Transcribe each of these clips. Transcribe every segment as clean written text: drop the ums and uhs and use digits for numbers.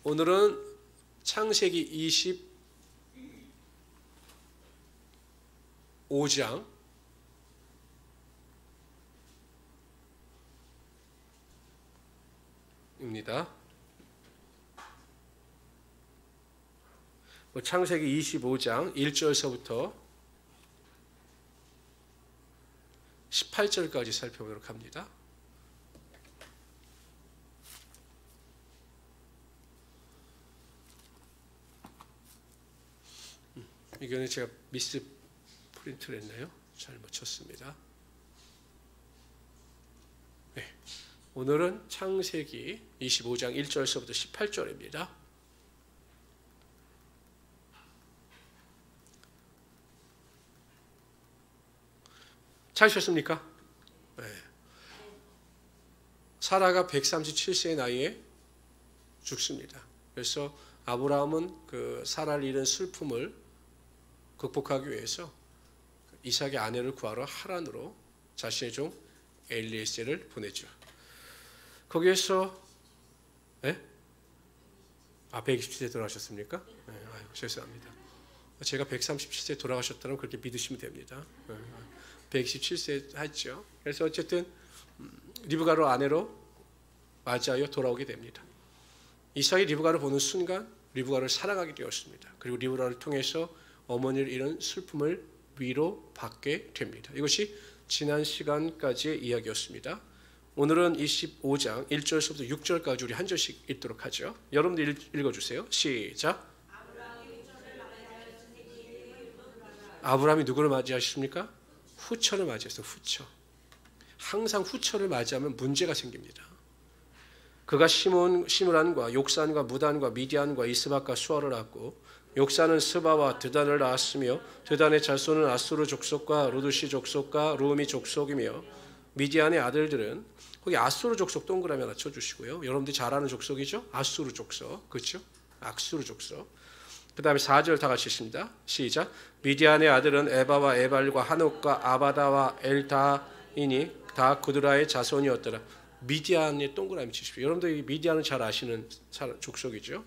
오늘은 창세기 25장 입니다. 창세기 25장 1절서부터 18절까지 살펴보도록 합니다. 이거는 제가 미스 프린트를 했나요? 잘못 쳤습니다. 네. 오늘은 창세기 25장 1절서부터 18절입니다. 찾으셨습니까? 네. 사라가 137세의 나이에 죽습니다. 그래서 아브라함은 그 사라를 잃은 슬픔을 극복하기 위해서 이삭의 아내를 구하러 하란으로 자신의 종 엘리에셀을 보내죠. 거기에서 127세 돌아가셨습니까? 네, 아유, 죄송합니다. 제가 137세 돌아가셨다면 그렇게 믿으시면 됩니다. 127세 했죠. 그래서 어쨌든 리브가를 아내로 맞이하여 돌아오게 됩니다. 이삭이 리브가를 보는 순간 리브가를 사랑하게 되었습니다. 그리고 리브가를 통해서 어머니를 잃은 슬픔을 위로받게 됩니다. 이것이 지난 시간까지의 이야기였습니다. 오늘은 25장 1절부터 6절까지 우리 한 절씩 읽도록 하죠. 여러분들 읽어주세요. 시작. 아브라함이 누구를 맞이하십니까? 후처를 맞이했어요. 후처. 항상 후처를 맞이하면 문제가 생깁니다. 그가 시므란과 욕산과 무단과 미디안과 이스박과 수아를 낳고 욕산은 스바와 드단을 낳았으며 드단의 자손은 아수르 족속과 루드시 족속과 루미 족속이며 미디안의 아들들은 거기 아수르 족속 동그라미 하나 쳐주시고요. 여러분들이 잘 아는 족속이죠? 아수르 족속. 그렇죠? 아수르 족속. 그 다음에 4절 다 같이 읽습니다. 시작. 미디안의 아들은 에바와 에발과 한옥과 아바다와 엘다이니 다 구드라의 자손이었더라. 미디안의 동그라미 치십시오. 여러분들 미디안은 잘 아시는 족속이죠.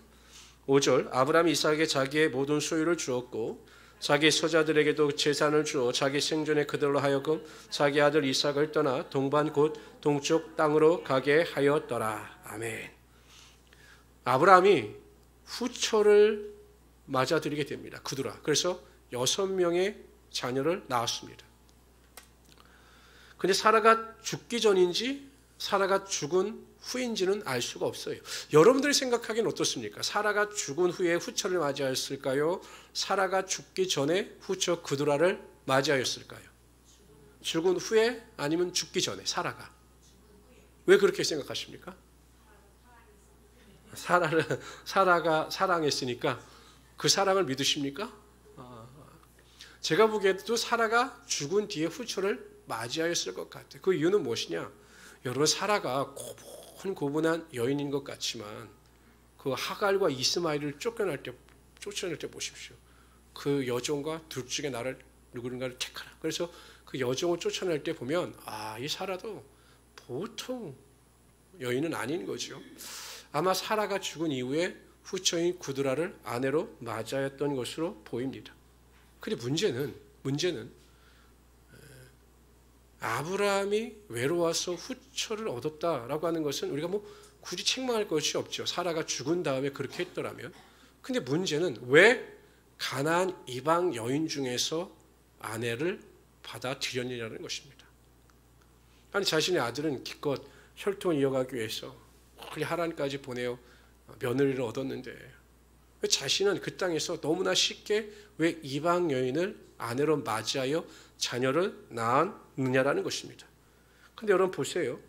5절 아브라함이 이삭에게 자기의 모든 소유를 주었고 자기 소자들에게도 재산을 주어 자기 생존에 그들로 하여금 자기 아들 이삭을 떠나 동반 곧 동쪽 땅으로 가게 하였더라. 아멘. 아브라함이 후처를 맞아들이게 됩니다. 구두라. 그래서 6명의 자녀를 낳았습니다. 근데 사라가 죽기 전인지 사라가 죽은 후인지는 알 수가 없어요. 여러분들이 생각하기는 어떻습니까? 사라가 죽은 후에 후처를 맞이하였을까요? 사라가 죽기 전에 후처 구두라를 맞이하였을까요? 죽은 후에 아니면 죽기 전에 사라가. 왜 그렇게 생각하십니까? 사라가 사랑했으니까 그 사랑을 믿으십니까? 제가 보기에도 사라가 죽은 뒤에 후처를 맞이하였을 것 같아요. 그 이유는 무엇이냐? 여러분 사라가 고분한 여인인 것 같지만 그 하갈과 이스마엘을 쫓아낼 때 보십시오. 그 여종과 둘 중에 나를 누군가를 택하라. 그래서 그 여종을 쫓아낼 때 보면 이 사라도 보통 여인은 아닌 거죠. 아마 사라가 죽은 이후에 후처인 구드라를 아내로 맞이했던 것으로 보입니다. 근데 문제는 아브라함이 외로워서 후처를 얻었다라고 하는 것은 우리가 굳이 책망할 것이 없죠. 사라가 죽은 다음에 그렇게 했더라면. 근데 문제는 왜 가나안 이방 여인 중에서 아내를 받아들였느냐는 것입니다. 아니 자신의 아들은 기껏 혈통을 이어가기 위해서 하란까지 보내어 며느리를 얻었는데 왜 자신은 그 땅에서 너무나 쉽게 왜 이방 여인을 아내로 맞이하여 자녀를 낳았느냐라는 것입니다. 그런데 여러분 보세요.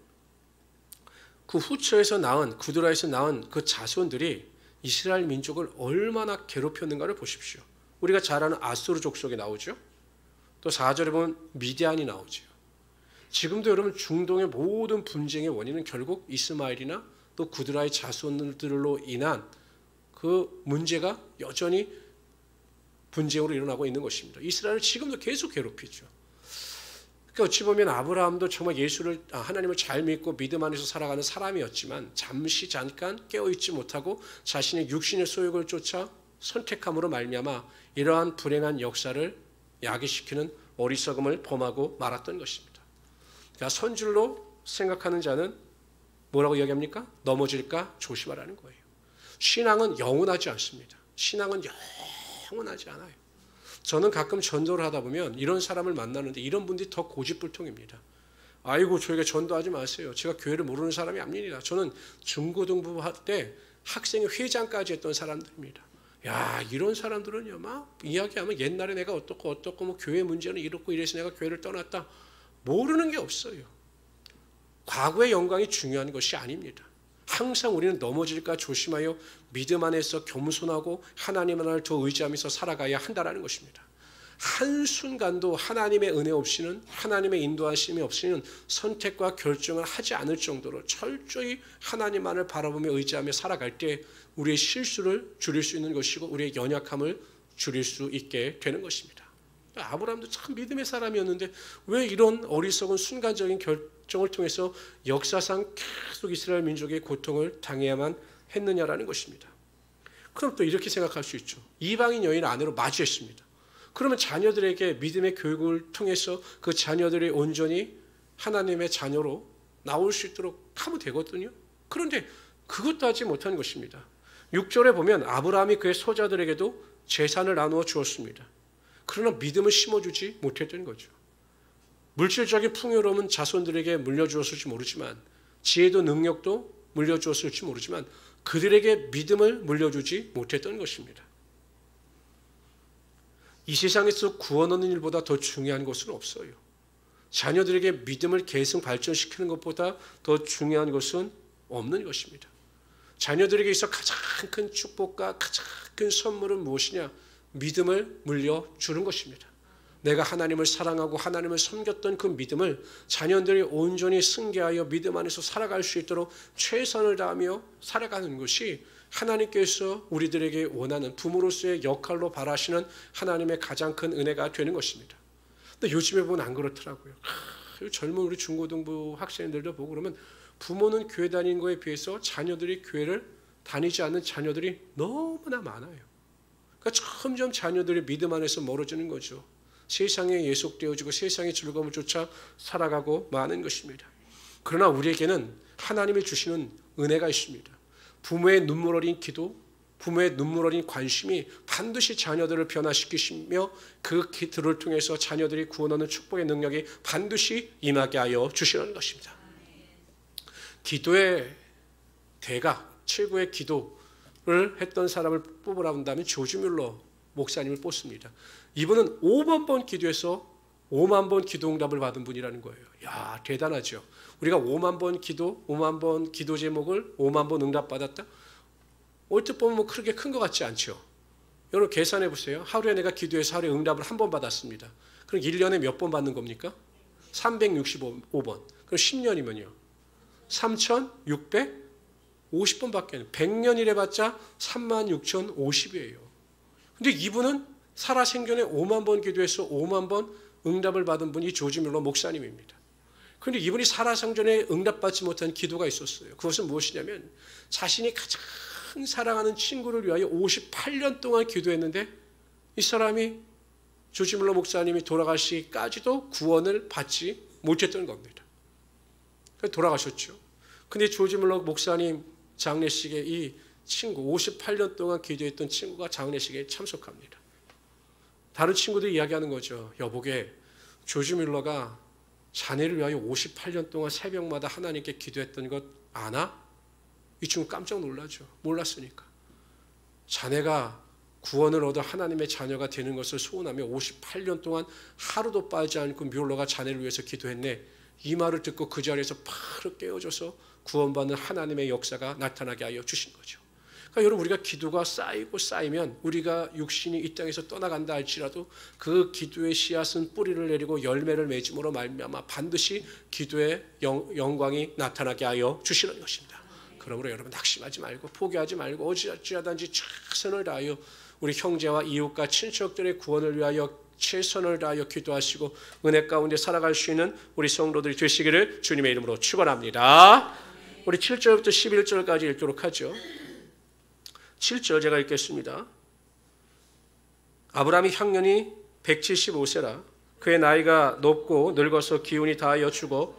그 후처에서 낳은 구드라에서 낳은 그 자손들이 이스라엘 민족을 얼마나 괴롭혔는가를 보십시오. 우리가 잘 아는 아수르 족속이 나오죠. 또 4절에 보면 미디안이 나오죠. 지금도 여러분 중동의 모든 분쟁의 원인은 결국 이스마엘이나 또 구드라의 자손들로 인한 그 문제가 여전히 분쟁으로 일어나고 있는 것입니다. 이스라엘을 지금도 계속 괴롭히죠. 그러니까 어찌 보면 아브라함도 정말 하나님을 잘 믿고 믿음 안에서 살아가는 사람이었지만 잠깐 깨어있지 못하고 자신의 육신의 소욕을 쫓아 선택함으로 말미암아 이러한 불행한 역사를 야기시키는 어리석음을 범하고 말았던 것입니다. 그러니까 선줄로 생각하는 자는 뭐라고 이야기합니까? 넘어질까 조심하라는 거예요. 신앙은 영원하지 않습니다. 신앙은 영원하지 않아요. 저는 가끔 전도를 하다 보면 이런 사람을 만나는데 이런 분들이 더 고집불통입니다. 아이고 저에게 전도하지 마세요. 제가 교회를 모르는 사람이 아닙니다. 저는 중고등부 할 때 학생회 회장까지 했던 사람들입니다. 야, 이런 사람들은요 막 이야기하면 옛날에 내가 어떻고 뭐 교회 문제는 이렇고 이래서 내가 교회를 떠났다. 모르는 게 없어요. 과거의 영광이 중요한 것이 아닙니다. 항상 우리는 넘어질까 조심하여 믿음 안에서 겸손하고 하나님 하나를 더 의지하면서 살아가야 한다는 것입니다. 한순간도 하나님의 은혜 없이는, 하나님의 인도하심이 없이는 선택과 결정을 하지 않을 정도로 철저히 하나님만을 바라보며 의지하며 살아갈 때 우리의 실수를 줄일 수 있는 것이고 우리의 연약함을 줄일 수 있게 되는 것입니다. 아브라함도 참 믿음의 사람이었는데 왜 이런 어리석은 순간적인 결정을 통해서 역사상 계속 이스라엘 민족의 고통을 당해야만 했느냐라는 것입니다. 그럼 또 이렇게 생각할 수 있죠. 이방인 여인을 아내로 맞이했습니다. 그러면 자녀들에게 믿음의 교육을 통해서 그 자녀들이 온전히 하나님의 자녀로 나올 수 있도록 하면 되거든요. 그런데 그것도 하지 못한 것입니다. 6절에 보면 아브라함이 그의 소자들에게도 재산을 나누어 주었습니다. 그러나 믿음을 심어주지 못했던 거죠. 물질적인 풍요로움은 자손들에게 물려주었을지 모르지만 지혜도 능력도 물려주었을지 모르지만 그들에게 믿음을 물려주지 못했던 것입니다. 이 세상에서 구원 얻는 일보다 더 중요한 것은 없어요. 자녀들에게 믿음을 계승 발전시키는 것보다 더 중요한 것은 없는 것입니다. 자녀들에게 있어 가장 큰 축복과 가장 큰 선물은 무엇이냐? 믿음을 물려주는 것입니다. 내가 하나님을 사랑하고 하나님을 섬겼던 그 믿음을 자녀들이 온전히 승계하여 믿음 안에서 살아갈 수 있도록 최선을 다하며 살아가는 것이 하나님께서 우리들에게 원하는 부모로서의 역할로 바라시는 하나님의 가장 큰 은혜가 되는 것입니다. 근데 요즘에 보면 안 그렇더라고요. 젊은 우리 중고등부 학생들도 보고 그러면 부모는 교회 다니는 거에 비해서 자녀들이 교회를 다니지 않는 자녀들이 너무나 많아요. 그러니까 점점 자녀들이 믿음 안에서 멀어지는 거죠. 세상에 예속되어지고 세상의 즐거움을 쫓아 살아가고 마는 것입니다. 그러나 우리에게는 하나님이 주시는 은혜가 있습니다. 부모의 눈물 어린 기도, 부모의 눈물 어린 관심이 반드시 자녀들을 변화시키시며 그 기도를 통해서 자녀들이 구원하는 축복의 능력이 반드시 임하게 하여 주시는 것입니다. 기도의 대가, 최고의 기도를 했던 사람을 뽑으라 한다면 조지 뮬러 목사님을 뽑습니다. 이분은 5만 번 기도해서 5만 번 기도 응답을 받은 분이라는 거예요. 야, 대단하죠. 우리가 5만 번 기도, 5만 번 기도 제목을 5만 번 응답 받았다? 얼핏 보면 뭐 그렇게 큰 것 같지 않죠. 여러분 계산해 보세요. 하루에 내가 기도해서 하루에 응답을 한 번 받았습니다. 그럼 1년에 몇 번 받는 겁니까? 365번. 그럼 10년이면요. 3,650번밖에 안 돼요. 100년 일해봤자 36,050이에요. 근데 이분은 살아생전에 5만 번 기도해서 5만 번 응답을 받은 분이 조지 뮬러 목사님입니다. 그런데 이분이 살아생전에 응답받지 못한 기도가 있었어요. 그것은 무엇이냐면 자신이 가장 사랑하는 친구를 위하여 58년 동안 기도했는데 이 사람이 조지 뮬러 목사님이 돌아가시기까지도 구원을 받지 못했던 겁니다. 돌아가셨죠. 근데 조지 뮬러 목사님 장례식에 이 친구 58년 동안 기도했던 친구가 장례식에 참석합니다. 다른 친구들이 이야기하는 거죠. 여보게 조지 뮬러가 자네를 위하여 58년 동안 새벽마다 하나님께 기도했던 것 아나? 이 친구 깜짝 놀라죠. 몰랐으니까. 자네가 구원을 얻어 하나님의 자녀가 되는 것을 소원하며 58년 동안 하루도 빠지지 않고 뮬러가 자네를 위해서 기도했네. 이 말을 듣고 그 자리에서 바로 깨어져서 구원받는 하나님의 역사가 나타나게 하여 주신 거죠. 그러니까 여러분 우리가 기도가 쌓이고 쌓이면 우리가 육신이 이 땅에서 떠나간다 할지라도 그 기도의 씨앗은 뿌리를 내리고 열매를 맺음으로 말미암아 반드시 기도의 영광이 나타나게 하여 주시는 것입니다. 그러므로 여러분 낙심하지 말고 포기하지 말고 어찌하든지 최선을 다하여 우리 형제와 이웃과 친척들의 구원을 위하여 최선을 다하여 기도하시고 은혜 가운데 살아갈 수 있는 우리 성도들이 되시기를 주님의 이름으로 축원합니다. 우리 7절부터 11절까지 읽도록 하죠. 7절 제가 읽겠습니다. 아브라함이 향년이 175세라 그의 나이가 높고 늙어서 기운이 다하여 죽어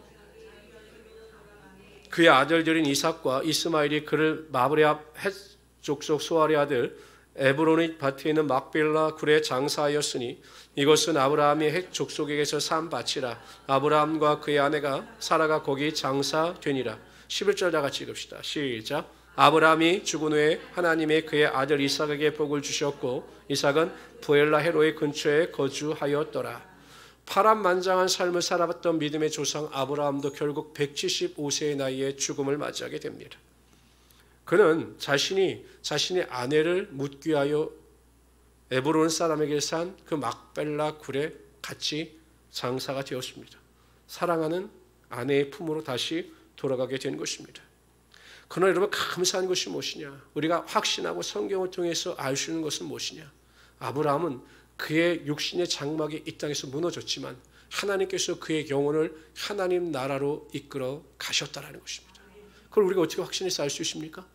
그의 아들들인 이삭과 이스마엘이 그를 마브레 앞 헷 족속 소알의 아들 에브론의 밭에 있는 막벨라 굴에 장사하였으니 이것은 아브라함이 헷 족속에게서 산 밭이라. 아브라함과 그의 아내가 사라가 거기 장사되니라. 11절 다 같이 읽읍시다. 시작. 아브라함이 죽은 후에 하나님이 그의 아들 이삭에게 복을 주셨고 이삭은 부엘라 헤로의 근처에 거주하였더라. 파란만장한 삶을 살아봤던 믿음의 조상 아브라함도 결국 175세의 나이에 죽음을 맞이하게 됩니다. 그는 자신의 아내를 묻기하여 에브론 사람에게 산 그 막벨라 굴에 같이 장사가 되었습니다. 사랑하는 아내의 품으로 다시 돌아가게 된 것입니다. 그러나 여러분 감사한 것이 무엇이냐? 우리가 확신하고 성경을 통해서 알 수 있는 것은 무엇이냐? 아브라함은 그의 육신의 장막이 이 땅에서 무너졌지만 하나님께서 그의 영혼을 하나님 나라로 이끌어 가셨다라는 것입니다. 그걸 우리가 어떻게 확신해서 알 수 있습니까?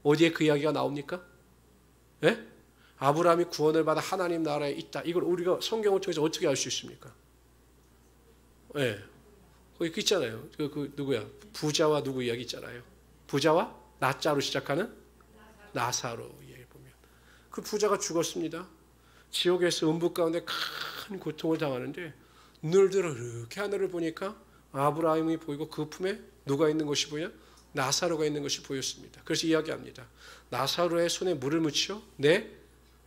어디에 그 이야기가 나옵니까? 예? 아브라함이 구원을 받아 하나님 나라에 있다. 이걸 우리가 성경을 통해서 어떻게 알 수 있습니까? 예. 거기 있잖아요. 그 누구야? 부자와 누구 이야기 있잖아요. 부자와 나자로 시작하는 나사로 이야기 보면 그 부자가 죽었습니다. 지옥에서 음부 가운데 큰 고통을 당하는데 눈을 들어 이렇게 하늘을 보니까 아브라함이 보이고 그 품에 누가 있는 것이 보여? 나사로가 있는 것이 보였습니다. 그래서 이야기합니다. 나사로의 손에 물을 묻혀 내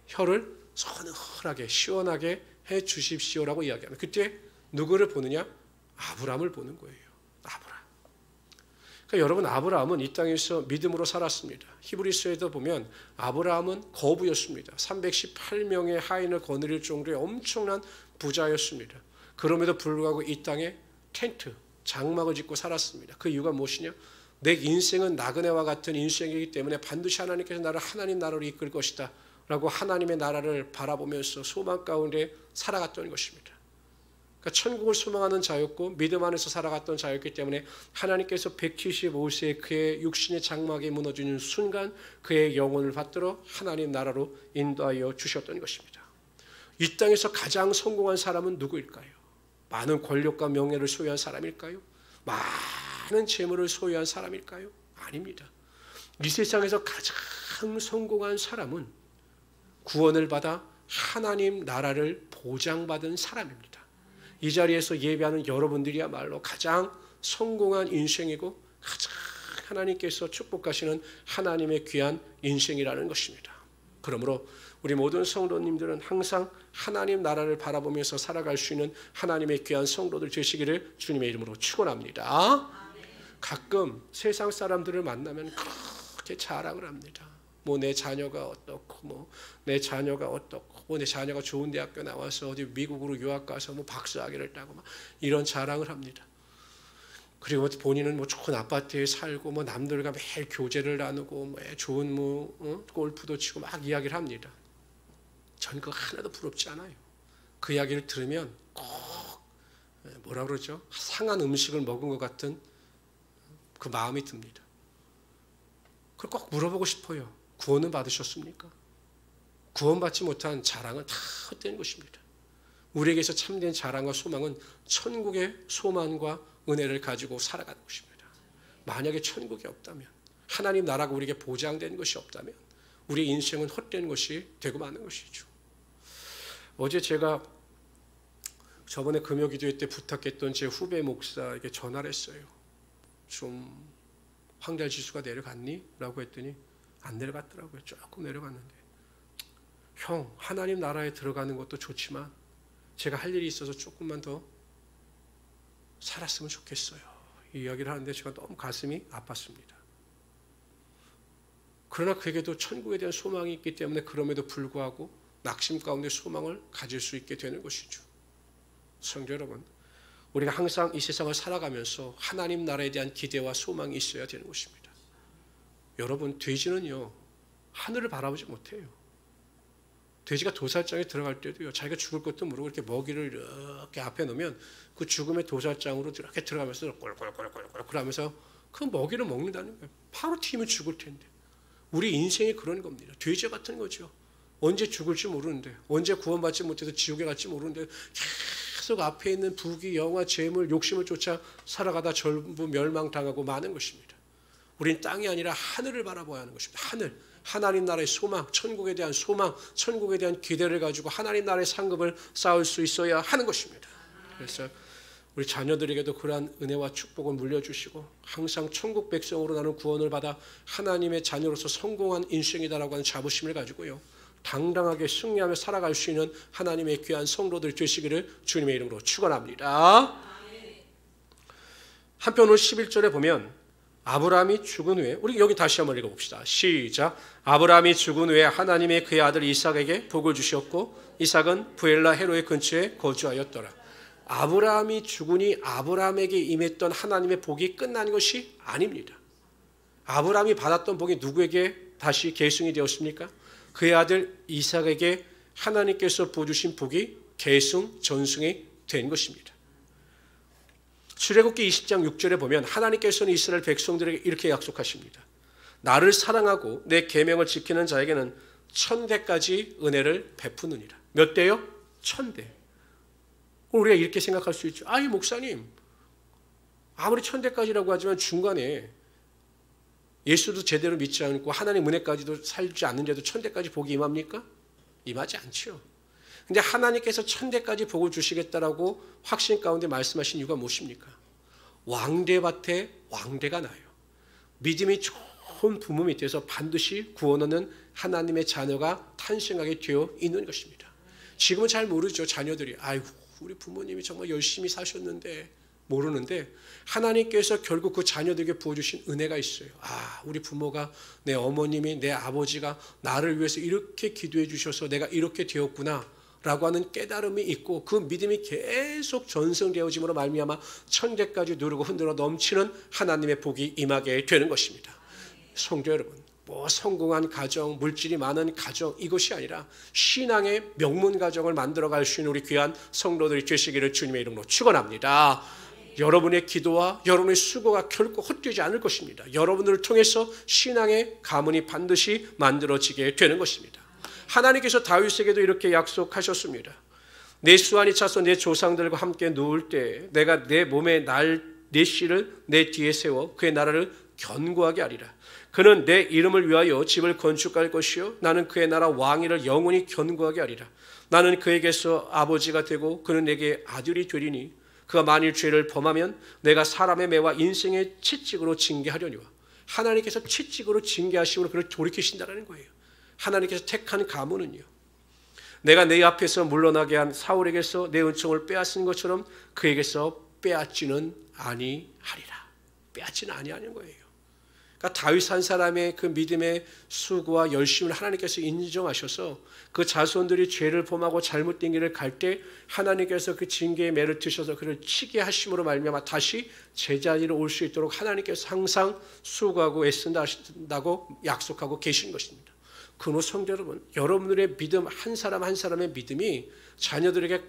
혀를 서늘하게 시원하게 해 주십시오라고 이야기합니다. 그때 누구를 보느냐? 아브라함을 보는 거예요. 아브라함. 그러니까 여러분 아브라함은 이 땅에서 믿음으로 살았습니다. 히브리서에도 보면 아브라함은 거부였습니다. 318명의 하인을 거느릴 정도의 엄청난 부자였습니다. 그럼에도 불구하고 이 땅에 텐트, 장막을 짓고 살았습니다. 그 이유가 무엇이냐? 내 인생은 나그네와 같은 인생이기 때문에 반드시 하나님께서 나를 하나님 나라로 이끌 것이다 라고 하나님의 나라를 바라보면서 소망 가운데 살아갔던 것입니다. 그러니까 천국을 소망하는 자였고 믿음 안에서 살아갔던 자였기 때문에 하나님께서 175세에 그의 육신의 장막이 무너지는 순간 그의 영혼을 받들어 하나님 나라로 인도하여 주셨던 것입니다. 이 땅에서 가장 성공한 사람은 누구일까요? 많은 권력과 명예를 소유한 사람일까요? 많은 재물을 소유한 사람일까요? 아닙니다. 이 세상에서 가장 성공한 사람은 구원을 받아 하나님 나라를 보장받은 사람입니다. 이 자리에서 예배하는 여러분들이야말로 가장 성공한 인생이고 가장 하나님께서 축복하시는 하나님의 귀한 인생이라는 것입니다. 그러므로 우리 모든 성도님들은 항상 하나님 나라를 바라보면서 살아갈 수 있는 하나님의 귀한 성도들 되시기를 주님의 이름으로 축원합니다. 가끔 세상 사람들을 만나면 그렇게 자랑을 합니다. 뭐 내 자녀가 어떻고 뭐 내 자녀가 어떻고 뭐 내 자녀가 좋은 대학교 나와서 어디 미국으로 유학 가서 뭐 박사학위를 따고 막 이런 자랑을 합니다. 그리고 본인은 뭐 좋은 아파트에 살고 뭐 남들과 매일 교제를 나누고 뭐 좋은 골프도 치고 막 이야기를 합니다. 전 그거 하나도 부럽지 않아요. 그 이야기를 들으면 꼭 뭐라 그러죠? 상한 음식을 먹은 것 같은 그 마음이 듭니다. 그걸 꼭 물어보고 싶어요. 구원은 받으셨습니까? 구원받지 못한 자랑은 다 헛된 것입니다. 우리에게서 참된 자랑과 소망은 천국의 소망과 은혜를 가지고 살아가는 것입니다. 만약에 천국이 없다면, 하나님 나라가 우리에게 보장된 것이 없다면 우리의 인생은 헛된 것이 되고 마는 것이죠. 어제 제가 저번에 금요기도회 때 부탁했던 제 후배 목사에게 전화를 했어요. 좀 황달지수가 내려갔니? 라고 했더니 안 내려갔더라고요. 조금 내려갔는데, 형, 하나님 나라에 들어가는 것도 좋지만 제가 할 일이 있어서 조금만 더 살았으면 좋겠어요. 이 이야기를 하는데 제가 너무 가슴이 아팠습니다. 그러나 그에게도 천국에 대한 소망이 있기 때문에 그럼에도 불구하고 낙심 가운데 소망을 가질 수 있게 되는 것이죠. 성도 여러분, 우리가 항상 이 세상을 살아가면서 하나님 나라에 대한 기대와 소망이 있어야 되는 것입니다. 여러분, 돼지는요 하늘을 바라보지 못해요. 돼지가 도살장에 들어갈 때도요, 자기가 죽을 것도 모르고 이렇게 먹이를 이렇게 앞에 놓으면 그 죽음의 도살장으로 이렇게 들어가면서 꼴꼴꼴꼴꼴 그러면서 그 먹이를 먹는다는 거예요. 바로 튀면 죽을 텐데. 우리 인생이 그런 겁니다. 돼지 같은 거죠. 언제 죽을지 모르는데, 언제 구원받지 못해서 지옥에 갈지 모르는데 계속 앞에 있는 부귀, 영화, 재물, 욕심을 쫓아 살아가다 전부 멸망당하고 마는 것입니다. 우린 땅이 아니라 하늘을 바라봐야 하는 것입니다. 하늘. 하나님 나라의 소망, 천국에 대한 소망, 천국에 대한 기대를 가지고 하나님 나라의 상급을 쌓을 수 있어야 하는 것입니다. 그래서 우리 자녀들에게도 그러한 은혜와 축복을 물려주시고 항상 천국 백성으로 나는 구원을 받아 하나님의 자녀로서 성공한 인생이다라고 하는 자부심을 가지고요, 당당하게 승리하며 살아갈 수 있는 하나님의 귀한 성도들 되시기를 주님의 이름으로 축원합니다. 한편 오늘 11절에 보면 아브라함이 죽은 후에, 우리 여기 다시 한번 읽어봅시다. 시작. 아브라함이 죽은 후에 하나님이 그의 아들 이삭에게 복을 주셨고 이삭은 부엘라 헤로의 근처에 거주하였더라. 아브라함이 죽으니 아브라함에게 임했던 하나님의 복이 끝난 것이 아닙니다. 아브라함이 받았던 복이 누구에게 다시 계승이 되었습니까? 그의 아들 이삭에게 하나님께서 부어주신 복이 계승, 전승이 된 것입니다. 출애굽기 20장 6절에 보면 하나님께서는 이스라엘 백성들에게 이렇게 약속하십니다. 나를 사랑하고 내 계명을 지키는 자에게는 1000대까지 은혜를 베푸느니라. 몇 대요? 1000대. 우리가 이렇게 생각할 수 있죠. 이 목사님, 아무리 1000대까지라고 하지만 중간에 예수도 제대로 믿지 않고 하나님 은혜까지도 살지 않는데도 1000대까지 복이 임합니까? 임하지 않죠. 근데 하나님께서 1000대까지 복을 주시겠다라고 확신 가운데 말씀하신 이유가 무엇입니까? 왕대밭에 왕대가 나요. 믿음이 좋은 부모 밑에서 반드시 구원 얻는 하나님의 자녀가 탄생하게 되어 있는 것입니다. 지금은 잘 모르죠. 자녀들이 아이고 우리 부모님이 정말 열심히 사셨는데, 모르는데 하나님께서 결국 그 자녀들에게 부어주신 은혜가 있어요. 우리 부모가, 내 어머님이, 내 아버지가 나를 위해서 이렇게 기도해 주셔서 내가 이렇게 되었구나 라고 하는 깨달음이 있고 그 믿음이 계속 전승되어짐으로 말미암아 1000대까지 누르고 흔들어 넘치는 하나님의 복이 임하게 되는 것입니다. 성도 여러분, 성공한 가정, 물질이 많은 가정, 이것이 아니라 신앙의 명문 가정을 만들어갈 수 있는 우리 귀한 성도들이 되시기를 주님의 이름으로 축원합니다. 여러분의 기도와 여러분의 수고가 결코 헛되지 않을 것입니다. 여러분들을 통해서 신앙의 가문이 반드시 만들어지게 되는 것입니다. 하나님께서 다윗에게도 이렇게 약속하셨습니다. 내 수완이 차서 내 조상들과 함께 누울 때 내가 내 몸에 내 씨를 내 뒤에 세워 그의 나라를 견고하게 하리라. 그는 내 이름을 위하여 집을 건축할 것이요 나는 그의 나라 왕위를 영원히 견고하게 하리라. 나는 그에게서 아버지가 되고 그는 내게 아들이 되리니 그가 만일 죄를 범하면 내가 사람의 매와 인생의 채찍으로 징계하려니와. 하나님께서 채찍으로 징계하심으로 그를 돌이키신다는 거예요. 하나님께서 택한 가문은요, 내가 내 앞에서 물러나게 한 사울에게서 내 은총을 빼앗은 것처럼 그에게서 빼앗지는 아니하리라. 빼앗지는 아니하는 거예요. 그러니까 다윗 한 사람의 그 믿음의 수고와 열심을 하나님께서 인정하셔서 그 자손들이 죄를 범하고 잘못된 길을 갈 때 하나님께서 그 징계의 매를 드셔서 그를 치게 하심으로 말미암아 다시 제자리로 올 수 있도록 하나님께서 항상 수고하고 애쓴다고 약속하고 계신 것입니다. 그노 성도 여러분, 여러분들의 믿음, 한 사람 한 사람의 믿음이 자녀들에게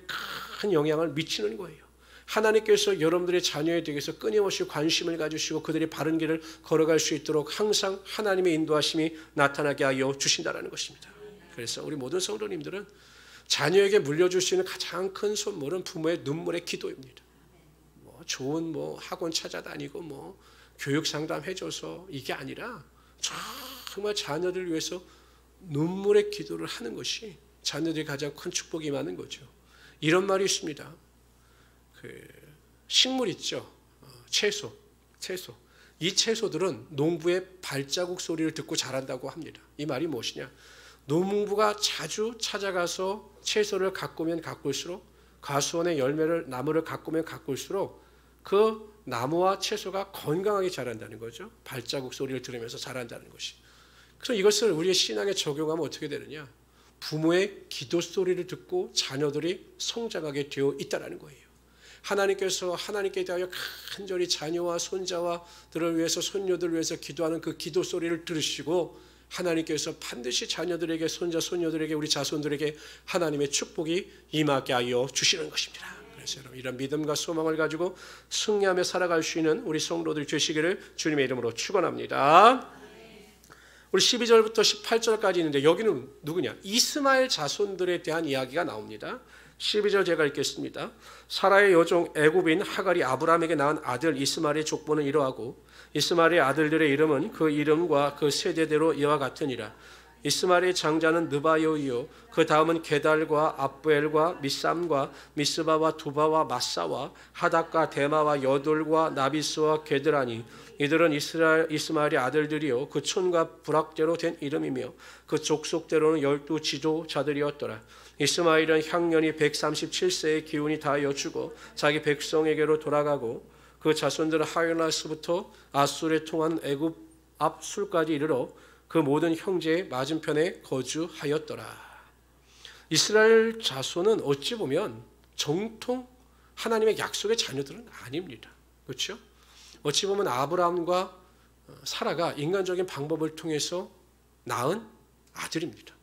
큰 영향을 미치는 거예요. 하나님께서 여러분들의 자녀에 대해서 끊임없이 관심을 가지시고 그들이 바른 길을 걸어갈 수 있도록 항상 하나님의 인도하심이 나타나게 하여 주신다는 것입니다. 그래서 우리 모든 성도님들은 자녀에게 물려줄 수 있는 가장 큰 선물은 부모의 눈물의 기도입니다. 좋은 학원 찾아다니고 교육 상담해줘서 이게 아니라 정말 자녀들을 위해서 눈물의 기도를 하는 것이 자녀들이 가장 큰 축복이 임하는 거죠. 이런 말이 있습니다. 식물 있죠. 채소. 이 채소들은 농부의 발자국 소리를 듣고 자란다고 합니다. 이 말이 무엇이냐? 농부가 자주 찾아가서 채소를 가꾸면 가꿀수록, 과수원의 나무를 가꾸면 가꿀수록 그 나무와 채소가 건강하게 자란다는 거죠. 발자국 소리를 들으면서 자란다는 것이. 그래서 이것을 우리의 신앙에 적용하면 어떻게 되느냐? 부모의 기도 소리를 듣고 자녀들이 성장하게 되어 있다는 거예요. 하나님께서 하나님께 대하여 간절히 자녀와 손자와들을 위해서, 손녀들을 위해서 기도하는 그 기도 소리를 들으시고 하나님께서 반드시 자녀들에게, 손자, 손녀들에게, 우리 자손들에게 하나님의 축복이 임하게 하여 주시는 것입니다. 그래서 여러분, 이런 믿음과 소망을 가지고 승리하며 살아갈 수 있는 우리 성도들이 되시기를 주님의 이름으로 축원합니다. 우리 12절부터 18절까지 있는데 여기는 누구냐? 이스마엘 자손들에 대한 이야기가 나옵니다. 12절 제가 읽겠습니다. 사라의 여종 애굽인 하갈이 아브라함에게 낳은 아들 이스마엘의 족보는 이러하고 이스마엘의 아들들의 이름은 그 이름과 그 세대대로 이와 같으니라. 이스마엘의 장자는 느바요이요 그 다음은 게달과 압부엘과 미삼과 미스바와 두바와 마사와 하닥과 데마와 여돌과 나비스와 게드라니 이들은 이스마엘의 아들들이요 그 촌과 부락대로 된 이름이며 그 족속대로는 12 지도자들이었더라. 이스마엘은 향년이 137세의 기운이 다하여 죽어 자기 백성에게로 돌아가고 그 자손들은 하일라스부터 아술에 통한 애굽 앞 술까지 이르러 그 모든 형제의 맞은편에 거주하였더라. 이스라엘 자손은 어찌 보면 정통 하나님의 약속의 자녀들은 아닙니다. 그렇죠? 어찌 보면 아브라함과 사라가 인간적인 방법을 통해서 낳은 아들입니다.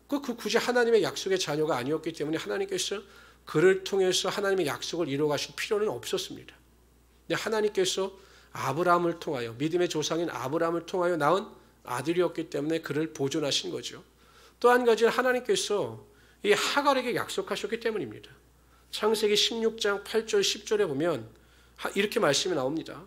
그 굳이 하나님의 약속의 자녀가 아니었기 때문에 하나님께서 그를 통해서 하나님의 약속을 이루어 가실 필요는 없었습니다. 근데 하나님께서 아브라함을 통하여 믿음의 조상인 아브라함을 통하여 낳은 아들이었기 때문에 그를 보존하신 거죠. 또 한 가지는 하나님께서 이 하갈에게 약속하셨기 때문입니다. 창세기 16장 8절 10절에 보면 이렇게 말씀이 나옵니다.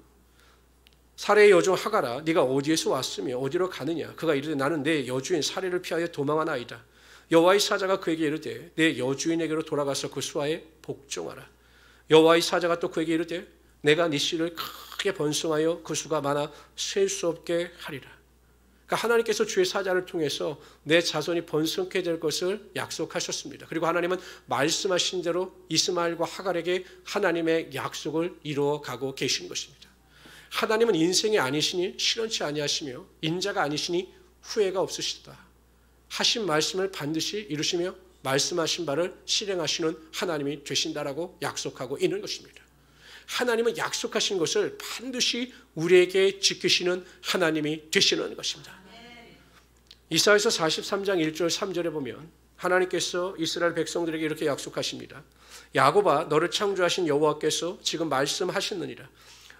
사레의 여종 하갈아 네가 어디에서 왔으며 어디로 가느냐? 그가 이르되 나는 내 여주인 사레를 피하여 도망하나이다. 여호와의 사자가 그에게 이르되 내 여주인에게로 돌아가서 그 수하에 복종하라. 여호와의 사자가 또 그에게 이르되 내가 네 씨를 크게 번성하여 그 수가 많아 셀 수 없게 하리라. 그러니까 하나님께서 주의 사자를 통해서 내 자손이 번성케 될 것을 약속하셨습니다. 그리고 하나님은 말씀하신 대로 이스마엘과 하갈에게 하나님의 약속을 이루어 가고 계신 것입니다. 하나님은 인생이 아니시니 실현치 아니하시며 인자가 아니시니 후회가 없으시다. 하신 말씀을 반드시 이루시며 말씀하신 바를 실행하시는 하나님이 되신다라고 약속하고 있는 것입니다. 하나님은 약속하신 것을 반드시 우리에게 지키시는 하나님이 되시는 것입니다. 이사야서 43장 1절 3절에 보면 하나님께서 이스라엘 백성들에게 이렇게 약속하십니다. 야곱아 너를 창조하신 여호와께서 지금 말씀하시느니라.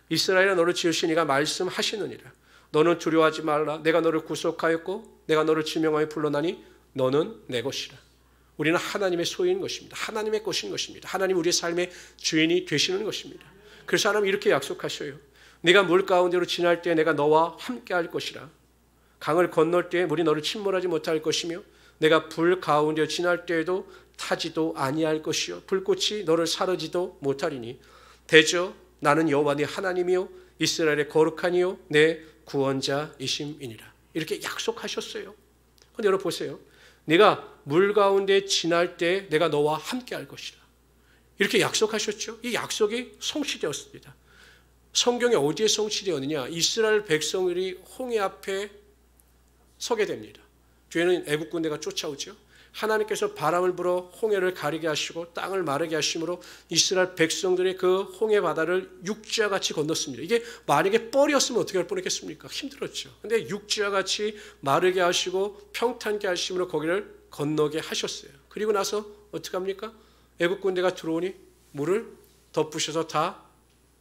이스라엘아 너를 지으신 이가 말씀하시느니라. 너는 두려워하지 말라. 내가 너를 구속하였고 내가 너를 지명하여 불러나니 너는 내 것이라. 우리는 하나님의 소유인 것입니다. 하나님의 것인 것입니다. 하나님 우리의 삶의 주인이 되시는 것입니다. 그래서 하나님 이렇게 약속하셔요. 네가 물 가운데로 지날 때 내가 너와 함께 할 것이라. 강을 건널 때 물이 너를 침몰하지 못할 것이며 내가 불 가운데 지날 때에도 타지도 아니할 것이요 불꽃이 너를 사르지도 못하리니 대저 나는 여호와 네 하나님이요 이스라엘의 거룩하니요 내 구원자이심이니라. 이렇게 약속하셨어요. 그런데 여러분 보세요. 네가 물 가운데 지날 때 내가 너와 함께 할 것이라. 이렇게 약속하셨죠. 이 약속이 성취되었습니다. 성경에 어디에 성취되었느냐? 이스라엘 백성들이 홍해 앞에 서게 됩니다. 뒤에는 애국 군대가 쫓아오죠. 하나님께서 바람을 불어 홍해를 가리게 하시고 땅을 마르게 하심으로 이스라엘 백성들의 그 홍해 바다를 육지와 같이 건넜습니다. 이게 만약에 뻘이었으면 어떻게 할 뻔했겠습니까? 힘들었죠. 근데 육지와 같이 마르게 하시고 평탄케 하심으로 거기를 건너게 하셨어요. 그리고 나서 어떻게 합니까? 애국 군대가 들어오니 물을 덮으셔서 다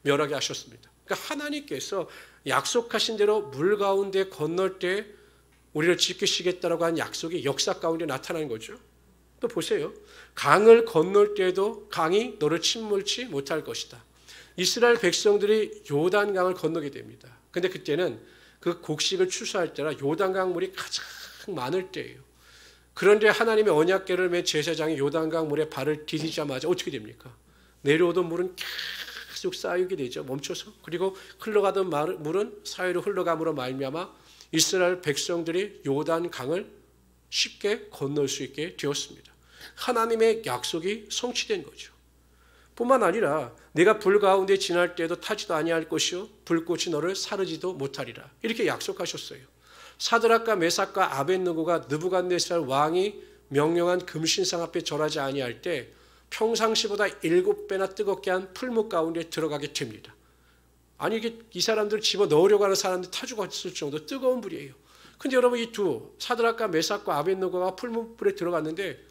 멸하게 하셨습니다. 그러니까 하나님께서 약속하신 대로 물 가운데 건널 때 우리를 지키시겠다라고 한 약속이 역사 가운데 나타난 거죠. 또 보세요. 강을 건널 때에도 강이 너를 침몰치 못할 것이다. 이스라엘 백성들이 요단강을 건너게 됩니다. 근데 그때는 그 곡식을 추수할 때라 요단강 물이 가장 많을 때예요. 그런데 하나님의 언약궤를 맨 제사장이 요단강 물에 발을 디디자마자 어떻게 됩니까? 내려오던 물은 계속 쌓이게 되죠. 멈춰서. 그리고 흘러가던 물은 사이로 흘러감으로 말미암아 이스라엘 백성들이 요단강을 쉽게 건널 수 있게 되었습니다. 하나님의 약속이 성취된 거죠. 뿐만 아니라 내가 불 가운데 지날 때에도 타지도 아니할 것이요 불꽃이 너를 사르지도 못하리라. 이렇게 약속하셨어요. 사드락과 메삭과 아벳느고가 느부갓네살 왕이 명령한 금신상 앞에 절하지 아니할 때 평상시보다 7배나 뜨겁게 한 풀무 가운데 들어가게 됩니다. 아니 이게 이 사람들 집어넣으려고 하는 사람들 타 죽었을 정도 뜨거운 불이에요. 근데 여러분 이 두 사드락과 메삭과 아벳느고가 풀무불에 들어갔는데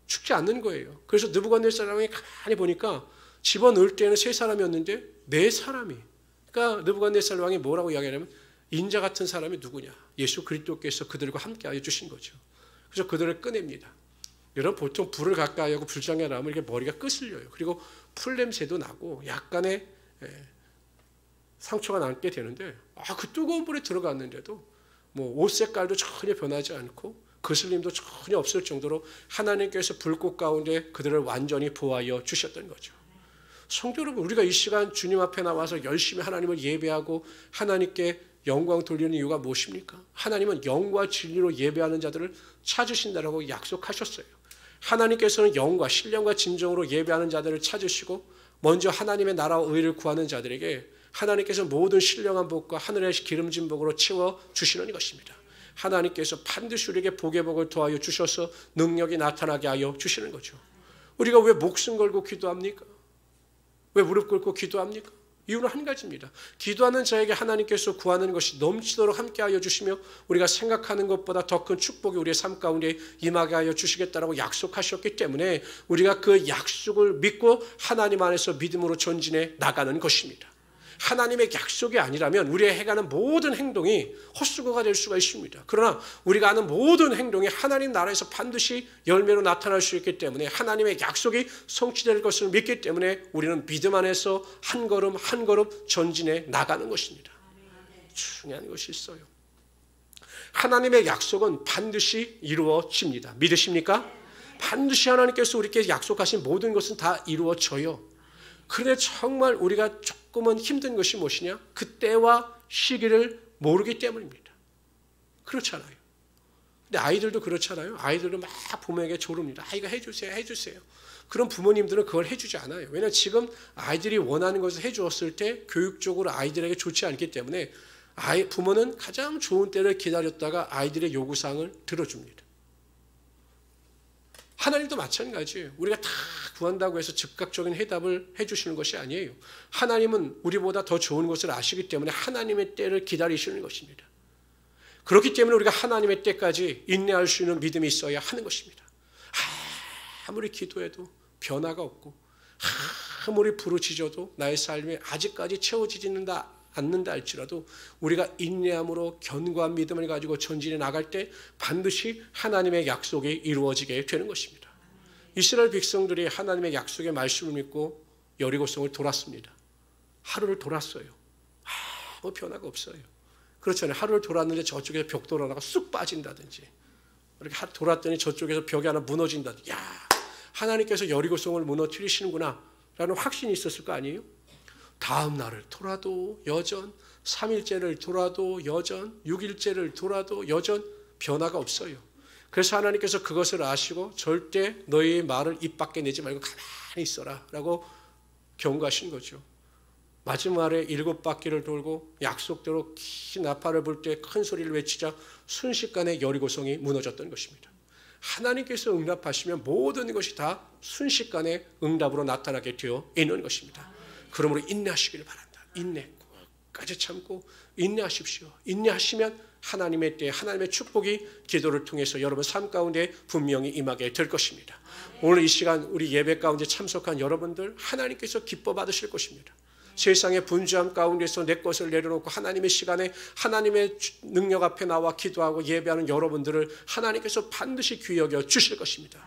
죽지 않는 거예요. 그래서 느부갓네살왕이 가만히 보니까 집어넣을 때는 3사람이었는데 4사람이. 그러니까 느부갓네살 왕이 뭐라고 이야기하냐면 인자 같은 사람이 누구냐? 예수 그리스도께서 그들과 함께하여 주신 거죠. 그래서 그들을 꺼냅니다. 여러분 보통 불을 가까이 하고 불장에 나오면 이렇게 머리가 끄슬려요. 그리고 풀 냄새도 나고 약간의 상처가 남게 되는데 그 뜨거운 불에 들어갔는데도 뭐 옷 색깔도 전혀 변하지 않고 거슬림도 전혀 없을 정도로 하나님께서 불꽃 가운데 그들을 완전히 보호하여 주셨던 거죠. 성도 여러분, 우리가 이 시간 주님 앞에 나와서 열심히 하나님을 예배하고 하나님께 영광 돌리는 이유가 무엇입니까? 하나님은 영과 진리로 예배하는 자들을 찾으신다라고 약속하셨어요. 하나님께서는 영과 신령과 진정으로 예배하는 자들을 찾으시고 먼저 하나님의 나라와 의를 구하는 자들에게 하나님께서 모든 신령한 복과 하늘의 기름진 복으로 채워주시는 것입니다. 하나님께서 반드시 우리에게 복의 복을 더하여 주셔서 능력이 나타나게 하여 주시는 거죠. 우리가 왜 목숨 걸고 기도합니까? 왜 무릎 꿇고 기도합니까? 이유는 한 가지입니다. 기도하는 자에게 하나님께서 구하는 것이 넘치도록 함께하여 주시며 우리가 생각하는 것보다 더 큰 축복이 우리의 삶 가운데 임하게 하여 주시겠다라고 약속하셨기 때문에 우리가 그 약속을 믿고 하나님 안에서 믿음으로 전진해 나가는 것입니다. 하나님의 약속이 아니라면 우리의 해가는 모든 행동이 헛수고가 될 수가 있습니다. 그러나 우리가 하는 모든 행동이 하나님 나라에서 반드시 열매로 나타날 수 있기 때문에 하나님의 약속이 성취될 것을 믿기 때문에 우리는 믿음 안에서 한 걸음 한 걸음 전진해 나가는 것입니다. 중요한 것이 있어요. 하나님의 약속은 반드시 이루어집니다. 믿으십니까? 반드시 하나님께서 우리에게 약속하신 모든 것은 다 이루어져요. 그런데 정말 우리가 조금은 힘든 것이 무엇이냐? 그때와 시기를 모르기 때문입니다. 그렇잖아요. 근데 아이들도 그렇잖아요. 아이들도 막 부모에게 조릅니다. 이거 해주세요, 해주세요. 그런 부모님들은 그걸 해주지 않아요. 왜냐하면 지금 아이들이 원하는 것을 해주었을 때 교육적으로 아이들에게 좋지 않기 때문에 부모는 가장 좋은 때를 기다렸다가 아이들의 요구사항을 들어줍니다. 하나님도 마찬가지예요. 우리가 다 구한다고 해서 즉각적인 해답을 해주시는 것이 아니에요. 하나님은 우리보다 더 좋은 것을 아시기 때문에 하나님의 때를 기다리시는 것입니다. 그렇기 때문에 우리가 하나님의 때까지 인내할 수 있는 믿음이 있어야 하는 것입니다. 아무리 기도해도 변화가 없고 아무리 부르짖어도 나의 삶이 아직까지 채워지지는 않는다 할지라도 우리가 인내함으로 견고한 믿음을 가지고 전진해 나갈 때 반드시 하나님의 약속이 이루어지게 되는 것입니다. 이스라엘 백성들이 하나님의 약속의 말씀을 믿고 여리고성을 돌았습니다. 하루를 돌았어요. 아무 변화가 없어요. 그렇잖아요. 하루를 돌았는데 저쪽에서 벽돌 하나가 쑥 빠진다든지 이렇게 돌았더니 저쪽에서 벽이 하나 무너진다든지 하나님께서 여리고성을 무너뜨리시는구나 라는 확신이 있었을 거 아니에요? 다음 날을 돌아도 여전, 3일째를 돌아도 여전, 6일째를 돌아도 여전 변화가 없어요. 그래서 하나님께서 그것을 아시고 절대 너희의 말을 입 밖에 내지 말고 가만히 있어라 라고 경고하신 거죠. 마지막에 7바퀴를 돌고 약속대로 긴 나팔을 불 때 큰 소리를 외치자 순식간에 여리고성이 무너졌던 것입니다. 하나님께서 응답하시면 모든 것이 다 순식간에 응답으로 나타나게 되어 있는 것입니다. 그러므로 인내하시기를 바란다. 인내, 끝까지 참고 인내하십시오. 인내하시면 하나님의 때 하나님의 축복이 기도를 통해서 여러분 삶 가운데 분명히 임하게 될 것입니다. 오늘 이 시간 우리 예배 가운데 참석한 여러분들 하나님께서 기뻐 받으실 것입니다. 세상의 분주함 가운데서 내 것을 내려놓고 하나님의 시간에 하나님의 능력 앞에 나와 기도하고 예배하는 여러분들을 하나님께서 반드시 귀히 여겨 주실 것입니다.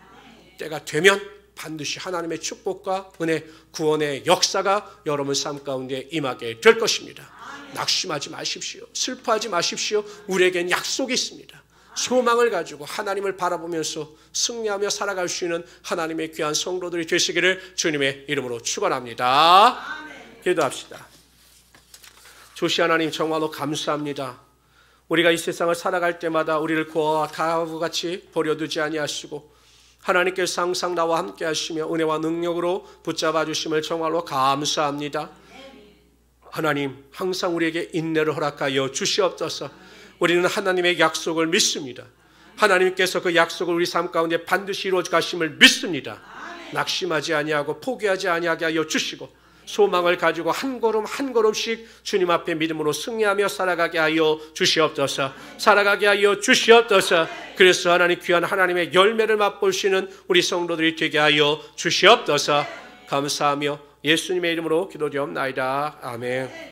때가 되면 반드시 하나님의 축복과 은혜, 구원의 역사가 여러분 삶 가운데 임하게 될 것입니다. 낙심하지 마십시오. 슬퍼하지 마십시오. 우리에겐 약속이 있습니다. 소망을 가지고 하나님을 바라보면서 승리하며 살아갈 수 있는 하나님의 귀한 성도들이 되시기를 주님의 이름으로 축원합니다. 기도합시다. 조시 하나님 정말로 감사합니다. 우리가 이 세상을 살아갈 때마다 우리를 고아와 가부같이 버려두지 아니하시고 하나님께서 항상 나와 함께 하시며 은혜와 능력으로 붙잡아 주심을 정말로 감사합니다. 하나님 항상 우리에게 인내를 허락하여 주시옵소서. 우리는 하나님의 약속을 믿습니다. 하나님께서 그 약속을 우리 삶 가운데 반드시 이루어 가심을 믿습니다. 낙심하지 아니하고 포기하지 아니하게 하여 주시고 소망을 가지고 한 걸음 한 걸음씩 주님 앞에 믿음으로 승리하며 살아가게 하여 주시옵소서. 살아가게 하여 주시옵소서. 그래서 하나님 귀한 하나님의 열매를 맛볼 수 있는 우리 성도들이 되게 하여 주시옵소서. 감사하며 예수님의 이름으로 기도드리옵나이다. 아멘.